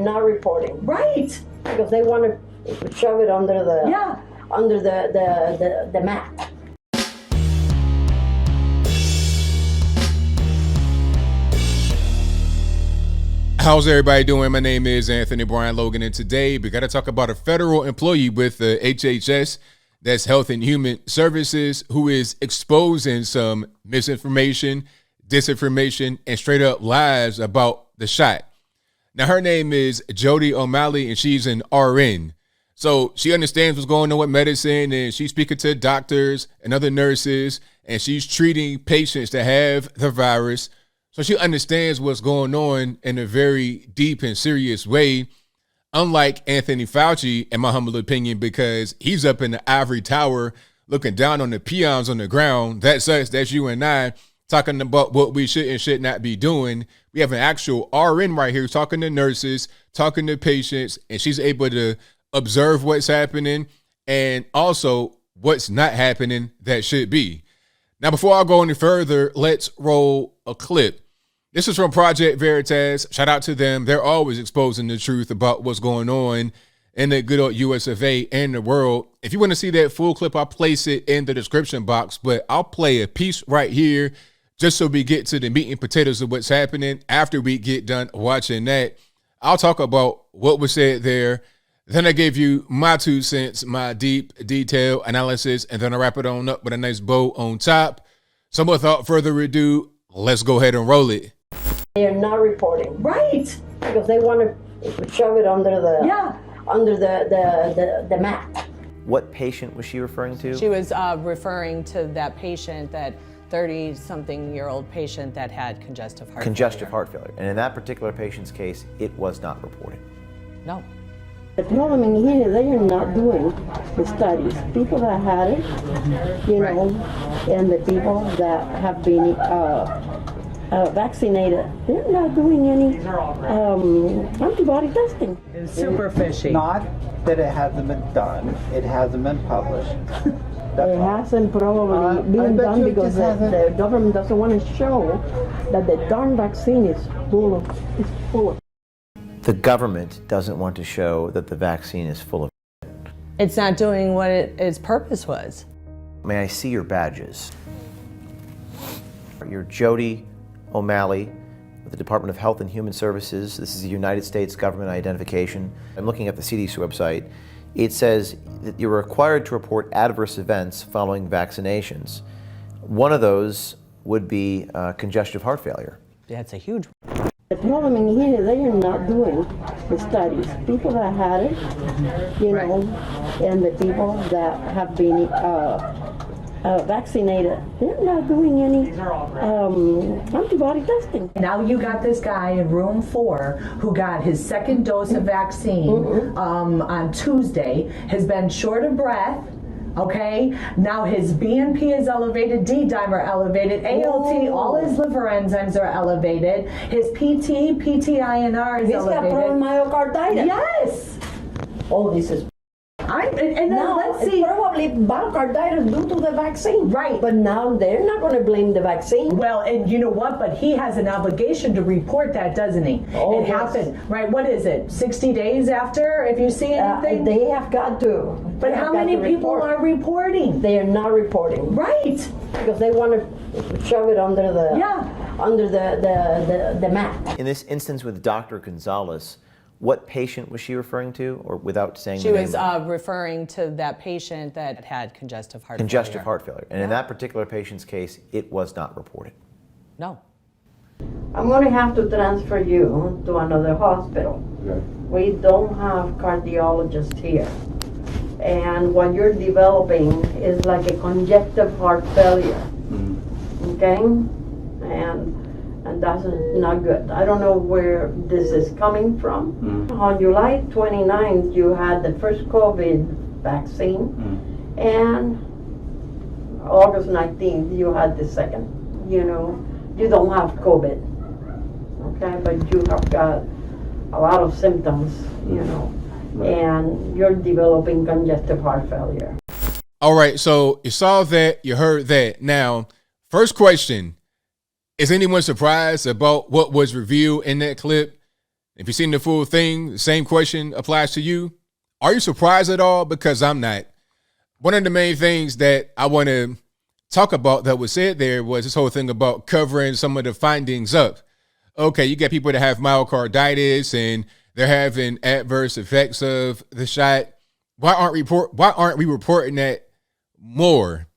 not reporting. Right. Because they want to shove it under the mat. How's everybody doing? My name is Anthony Brian Logan, and today we got to talk about a federal employee with the HHS, that's Health and Human Services, who is exposing some misinformation, disinformation, and straight up lies about the shot. Now, her name is Jody O'Malley, and she's an RN. So she understands what's going on with medicine, and she's speaking to doctors and other nurses, and she's treating patients that have the virus. So she understands what's going on in a very deep and serious way, unlike Anthony Fauci, in my humble opinion, because he's up in the ivory tower looking down on the peons on the ground. That's us, that's you and I, talking about what we should and should not be doing. We have an actual RN right here talking to nurses, talking to patients, and she's able to observe what's happening and also what's not happening that should be. Now, before I go any further, let's roll a clip. This is from Project Veritas. Shout out to them. They're always exposing the truth about what's going on in the good old US of A and the world. If you want to see that full clip, I'll place it in the description box, but I'll play a piece right here just so we get to the meat and potatoes of what's happening. After we get done watching that, I'll talk about what was said there. Then I gave you my 2 cents, my deep detail analysis, and then I wrap it on up with a nice bow on top. So without further ado, let's go ahead and roll it. They are not reporting. Right. Because they want to shove it under the mat. What patient was she referring to? She was referring to that patient, that 30-something-year-old patient that had congestive heart failure. Heart failure. And in that particular patient's case, it was not reported. No. The problem in here, they are not doing the studies. People that had it, you know, and the people that have been vaccinated, they're not doing any antibody testing. It's super fishy. Not that it hasn't been done, it hasn't been published. It hasn't probably been done because the government doesn't want to show that the darn vaccine is full of. The government doesn't want to show that the vaccine is full of. It's not doing what its purpose was. May I see your badges? You're Jody O'Malley with the Department of Health and Human Services. This is the United States government identification. I'm looking at the CDC website. It says that you're required to report adverse events following vaccinations. One of those would be congestive heart failure. That's a huge. The problem in here, they are not doing the studies. People that had it, you know, and the people that have been vaccinated, they're not doing any antibody testing. Now you got this guy in room 4 who got his second dose of vaccine on Tuesday, has been short of breath. Okay, now his BNP is elevated, D-dimer elevated, ALT, all his liver enzymes are elevated, his PTINR is elevated. He's got myocarditis. Yes. Oh, this is. Let's see. It's probably myocarditis due to the vaccine. Right. But now they're not going to blame the vaccine. Well, and you know what? But he has an obligation to report that, doesn't he? Oh, it yes. happened. Right, what is it? 60 days after, if you see anything? They have got to. But how many people are reporting? They are not reporting. Right. Because they want to shove it under the mat. In this instance with Dr. Gonzalez, what patient was she referring to, or without saying She the was name? referring to that patient that had congestive heart Congestive failure. heart failure. And in that particular patient's case, it was not reported. No. I'm going to have to transfer you to another hospital. Okay. We don't have cardiologists here. And what you're developing is like a congestive heart failure. Okay? And that's not good. I don't know where this is coming from. On July 29th, you had the first COVID vaccine, and August 19th, you had the second. You know, you don't have COVID, okay, but you have got a lot of symptoms, you know, and you're developing congestive heart failure. All right, so you saw that, you heard that. Now, first question, is anyone surprised about what was revealed in that clip? If you've seen the full thing, the same question applies to you. Are you surprised at all? Because I'm not. One of the main things that I want to talk about that was said there was this whole thing about covering some of the findings up. Okay, you got people that have myocarditis and they're having adverse effects of the shot. Why aren't we reporting that more?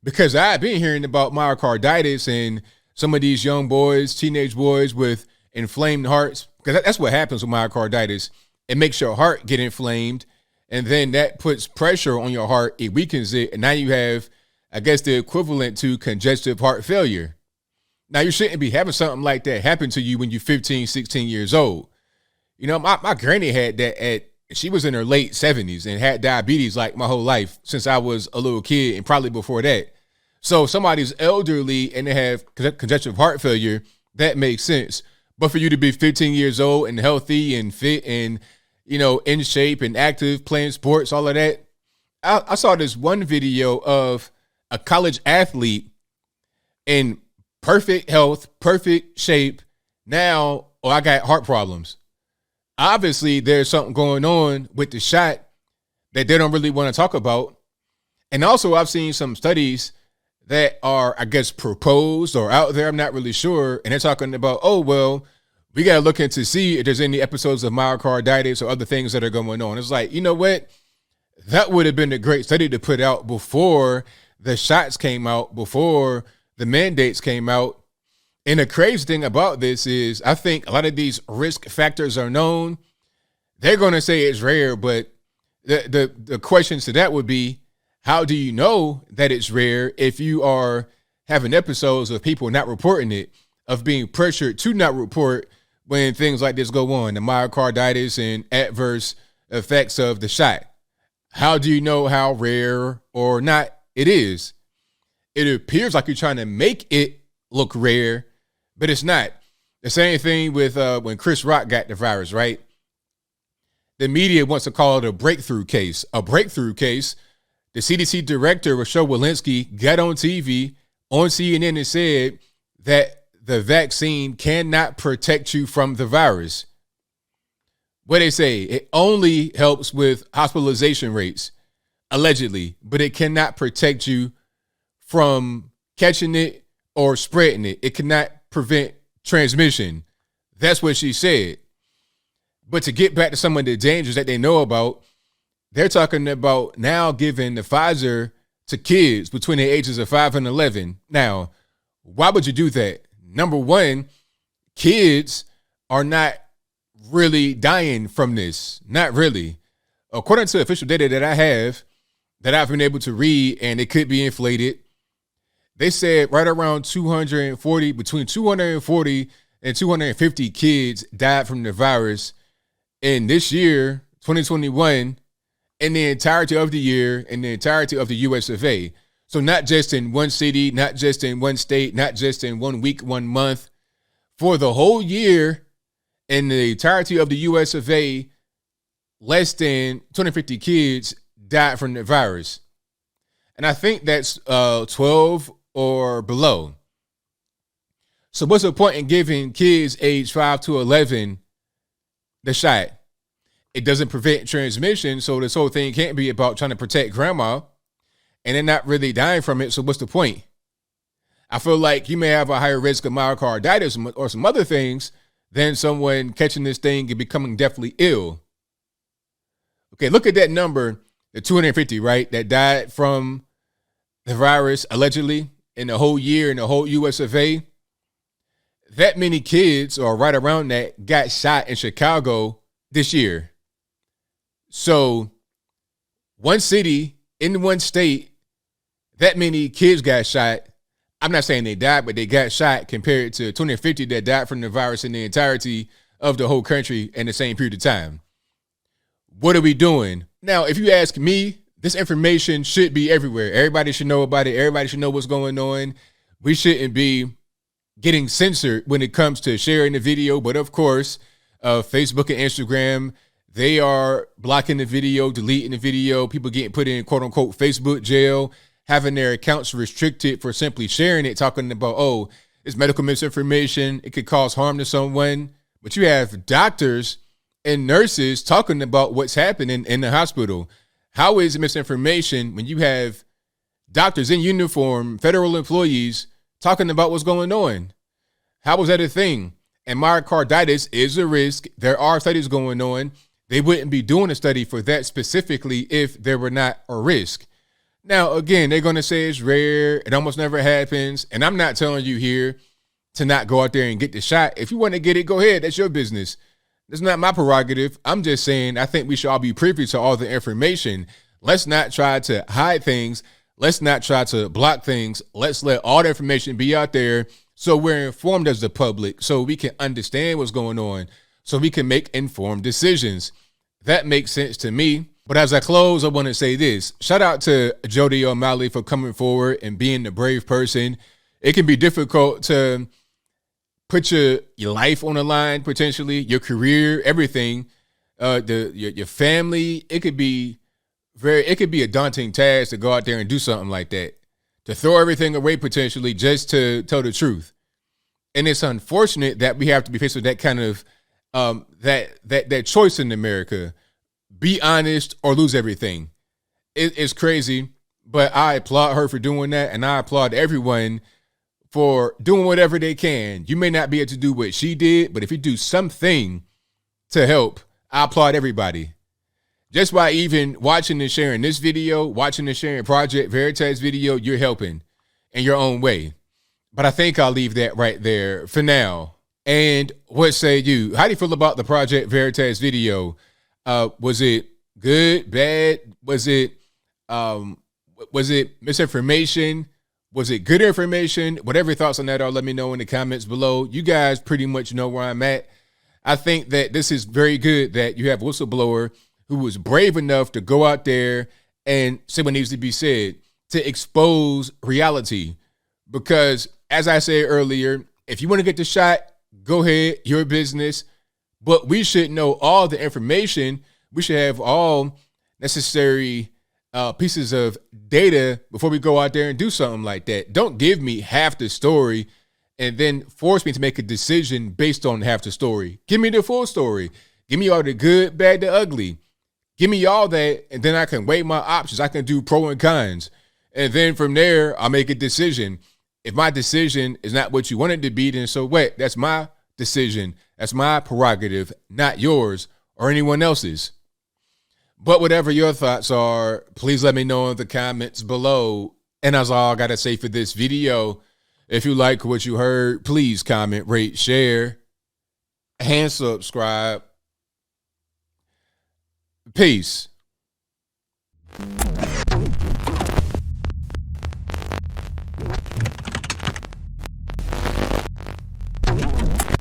Because I've been hearing about myocarditis and some of these young boys, teenage boys with inflamed hearts, because that's what happens with myocarditis. It makes your heart get inflamed, and then that puts pressure on your heart. It weakens it, and now you have, I guess, the equivalent to congestive heart failure. Now, you shouldn't be having something like that happen to you when you're 15, 16 years old. You know, my granny had that she was in her late 70s and had diabetes like my whole life since I was a little kid and probably before that. So somebody's elderly and they have congestive heart failure, that makes sense. But for you to be 15 years old and healthy and fit and, you know, in shape and active, playing sports, all of that. I saw this one video of a college athlete in perfect health, perfect shape. Now, I got heart problems. Obviously, there's something going on with the shot that they don't really want to talk about. And also, I've seen some studies that are, I guess, proposed or out there. I'm not really sure. And they're talking about, oh, well, we got to look into see if there's any episodes of myocarditis or other things that are going on. It's like, you know what? That would have been a great study to put out before the shots came out, before the mandates came out. And the crazy thing about this is I think a lot of these risk factors are known. They're going to say it's rare, but the questions to that would be, how do you know that it's rare if you are having episodes of people not reporting it, of being pressured to not report when things like this go on, the myocarditis and adverse effects of the shot? How do you know how rare or not it is? It appears like you're trying to make it look rare, but it's not. The same thing with when Chris Rock got the virus, right? The media wants to call it a breakthrough case. A breakthrough case. The CDC director, Rochelle Walensky, got on TV on CNN and said that the vaccine cannot protect you from the virus. What they say, it only helps with hospitalization rates, allegedly, but it cannot protect you from catching it or spreading it. It cannot prevent transmission. That's what she said. But to get back to some of the dangers that they know about, they're talking about now giving the Pfizer to kids between the ages of 5 and 11. Now, why would you do that? Number one, kids are not really dying from this. Not really. According to official data that I have, that I've been able to read, and it could be inflated, they said right around between 240 and 250 kids died from the virus in this year, 2021, in the entirety of the year, in the entirety of the US of A. So not just in one city, not just in one state, not just in 1 week, 1 month. For the whole year, in the entirety of the US of A, less than 250 kids died from the virus. And I think that's 12 or below. So what's the point in giving kids age 5 to 11 the shot? It doesn't prevent transmission, so this whole thing can't be about trying to protect grandma, and they're not really dying from it, so what's the point? I feel like you may have a higher risk of myocarditis or some other things than someone catching this thing and becoming deathly ill. Okay, look at that number, the 250, right, that died from the virus, allegedly, in the whole year, in the whole US of A. That many kids, or right around that, got shot in Chicago this year. So one city in one state, that many kids got shot. I'm not saying they died, but they got shot compared to 250 that died from the virus in the entirety of the whole country in the same period of time. What are we doing? Now, if you ask me, this information should be everywhere. Everybody should know about it. Everybody should know what's going on. We shouldn't be getting censored when it comes to sharing the video. But of course, Facebook and Instagram, they are blocking the video, deleting the video, people getting put in quote unquote Facebook jail, having their accounts restricted for simply sharing it, talking about, oh, it's medical misinformation, it could cause harm to someone. but you have doctors and nurses talking about what's happening in the hospital. How is it misinformation when you have doctors in uniform, federal employees talking about what's going on? How was that a thing? And myocarditis is a risk. There are studies going on. They wouldn't be doing a study for that specifically if there were not a risk. Now, again, they're going to say it's rare. It almost never happens. And I'm not telling you here to not go out there and get the shot. If you want to get it, go ahead. That's your business. That's not my prerogative. I'm just saying I think we should all be privy to all the information. Let's not try to hide things. Let's not try to block things. Let's let all the information be out there so we're informed as the public, so we can understand what's going on, so we can make informed decisions. That makes sense to me. But as I close, I want to say this. Shout out to Jody O'Malley for coming forward and being the brave person. It can be difficult to put your life on the line, potentially, your career, everything, your family. It could be a daunting task to go out there and do something like that, to throw everything away potentially just to tell the truth. And it's unfortunate that we have to be faced with that kind of that choice in America. Be honest or lose everything. It's crazy, but I applaud her for doing that, and I applaud everyone for doing whatever they can. You may not be able to do what she did, but if you do something to help, I applaud everybody. Just by even watching and sharing this video, watching and sharing Project Veritas video, you're helping in your own way. But I think I'll leave that right there for now. And what say you? How do you feel about the Project Veritas video? Was it good, bad? Was it misinformation? Was it good information? Whatever your thoughts on that are, let me know in the comments below. You guys pretty much know where I'm at. I think that this is very good that you have a whistleblower who was brave enough to go out there and say what needs to be said to expose reality. Because as I said earlier, if you want to get the shot, go ahead, your business. But we should know all the information. We should have all necessary pieces of data before we go out there and do something like that. Don't give me half the story and then force me to make a decision based on half the story. Give me the full story. Give me all the good, bad, the ugly. Give me all that, and then I can weigh my options. I can do pro and cons. And then from there, I'll make a decision. If my decision is not what you want it to be, then so what? That's my decision. That's my prerogative, not yours or anyone else's. But whatever your thoughts are, please let me know in the comments below. And that's all I got to say for this video. If you like what you heard, please comment, rate, share, and subscribe. Peace.